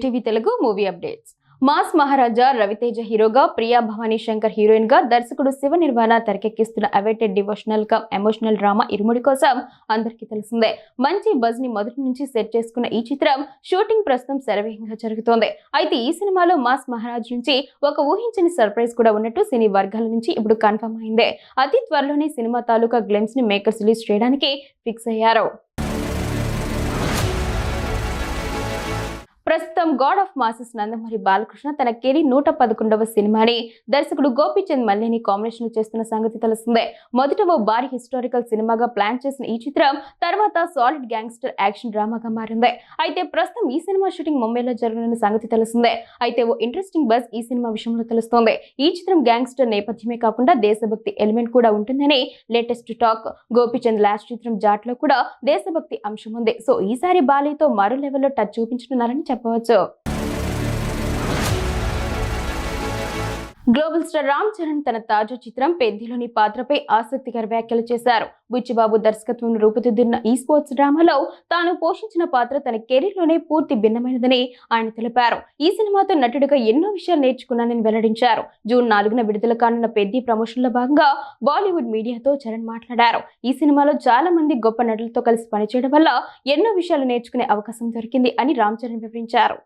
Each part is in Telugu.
NTV Telugu movie updates. Mass Maharaja Ravi Teja హీరోగా, ప్రియా భవానీ శంకర్ హీరోయిన్ గా దర్శకుడు శివ నిర్వాణ తెరకెక్కిస్తున్న awaited devotional cum emotional drama Irumudi కోసం అందరికీ తెలిసిందే. మంచి బజ్ ని మొదటి నుంచి సెట్ చేసుకున్న ఈ చిత్రం షూటింగ్ ప్రస్తుతం శరవేగంగా జరుగుతోంది. అయితే ఈ సినిమాలో మాస్ మహారాజ్ నుంచి ఒక ఊహించని సర్ప్రైజ్ కూడా ఉన్నట్టు సినీ వర్గాల నుంచి ఇప్పుడు కన్ఫర్మ్ అయిందే. అతి త్వరలోనే సినిమా తాలూకా గ్లిమ్స్ ని మేకర్స్ రిలీజ్ చేయడానికి ఫిక్స్ అయ్యారు. ప్రస్తుతం God of masses Nandamuri Balakrishna తన కెరీర్ 111వ సినిమాని దర్శకుడు గోపీచంద్ మల్లేని కాంబినేషన్ చేస్తున్న సంగతి తెలిసిందే. మొదట ఓ భారీ హిస్టారికల్ సినిమాగా ప్లాన్ చేసిన ఈ చిత్రం తర్వాత సాలిడ్ గ్యాంగ్స్టర్ యాక్షన్ డ్రామాగా మారింది. అయితే ప్రస్తుతం ఈ సినిమా షూటింగ్ ముంబైలో జరగనున్న సంగతి తెలిసిందే. అయితే ఓ ఇంట్రెస్టింగ్ బజ్ ఈ సినిమా విషయంలో తెలుస్తోంది. ఈ చిత్రం గ్యాంగ్స్టర్ నేపథ్యమే కాకుండా దేశభక్తి ఎలిమెంట్ కూడా ఉంటుందని లేటెస్ట్ టాక్. గోపీచంద్ లాస్ట్ చిత్రం జాట్లో కూడా దేశభక్తి అంశం ఉంది. సో ఈసారి బాలీతో మరో లెవెల్లో టచ్ చూపించనున్నారని చెప్పవచ్చు. గ్లోబల్ స్టార్ రామ్ చరణ్ తన తాజా చిత్రం పెద్దిలోని పాత్రపై ఆసక్తికర వ్యాఖ్యలు చేశారు. బుచ్చిబాబు దర్శకత్వంలో రూపుదిద్దున్న ఈ స్పోర్ట్స్ డ్రామాలో తాను పోషించిన పాత్ర తన కెరీర్ లోనే పూర్తి భిన్నమైనదని ఆయన తెలిపారు. ఈ సినిమాతో నటుడిగా ఎన్నో విషయాలు నేర్చుకున్నానని వెల్లడించారు. జూన్ 4న విడుదల కానున్న పెద్ది ప్రమోషన్ లో భాగంగా బాలీవుడ్ మీడియాతో చరణ్ మాట్లాడారు. ఈ సినిమాలో చాలా మంది గొప్ప నటులతో కలిసి పనిచేయడం వల్ల ఎన్నో విషయాలు నేర్చుకునే అవకాశం దొరికింది అని రామ్ చరణ్ వివరించారు.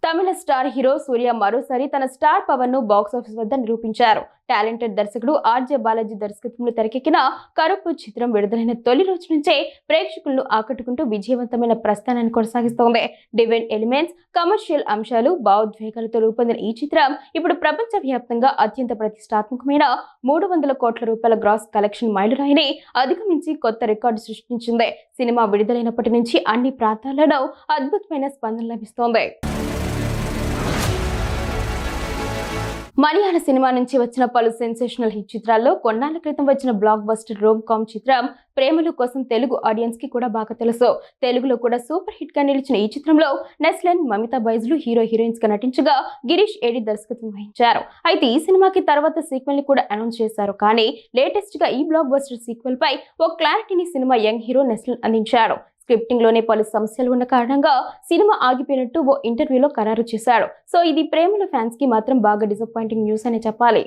తమిళ స్టార్ హీరో సూర్య మరోసారి తన స్టార్ పవర్ ను బాక్సాఫీస్ వద్ద నిరూపించారు. టాలెంటెడ్ దర్శకుడు ఆర్జే బాలాజీ దర్శకత్వంలో తెరకెక్కిన కరుపు చిత్రం విడుదలైన తొలి రోజు నుంచే ప్రేక్షకులను ఆకట్టుకుంటూ విజయవంతమైన ప్రస్థానాన్ని కొనసాగిస్తోంది. డివైన్ ఎలిమెంట్స్, కమర్షియల్ అంశాలు, భావోద్వేగాలతో రూపొందిన ఈ చిత్రం ఇప్పుడు ప్రపంచ వ్యాప్తంగా అత్యంత ప్రతిష్టాత్మకమైన 300 కోట్ల రూపాయల గ్రాస్ కలెక్షన్ మైలురాయిని అధిగమించి కొత్త రికార్డు సృష్టించింది. సినిమా విడుదలైనప్పటి నుంచి అన్ని ప్రాంతాలలో అద్భుతమైన స్పందన లభిస్తోంది. మలయాళ సినిమా నుంచి వచ్చిన పలు సెన్సేషనల్ హిట్ చిత్రాల్లో కొన్నాళ్ల క్రితం వచ్చిన బ్లాక్ బస్టర్ రోమ్ కామ్ చిత్రం ప్రేమలు కోసం తెలుగు ఆడియన్స్ కి కూడా బాగా తెలుసు. తెలుగులో కూడా సూపర్ హిట్ గా నిలిచిన ఈ చిత్రంలో నెస్లెన్, మమితా బైజ్లు హీరో హీరోయిన్స్ గా నటించగా గిరీష్ ఏడి దర్శకత్వం వహించారు. అయితే ఈ సినిమాకి తర్వాత సీక్వెల్ ని కూడా అనౌన్స్ చేశారు. కానీ లేటెస్ట్ గా ఈ బ్లాక్ బస్టర్ సీక్వెల్ పై ఓ క్లారిటీని సినిమా యంగ్ హీరో నెస్లెన్ అందించాడు. స్క్రిప్టింగ్ లోనే పలు సమస్యలు ఉన్న కారణంగా సినిమా ఆగిపోయినట్టు ఓ ఇంటర్వ్యూలో ఖరారు చేశాడు. సో ఇది ప్రేమల ఫ్యాన్స్ కి మాత్రం బాగా డిసప్పాయింటింగ్ న్యూస్ అనే చెప్పాలి.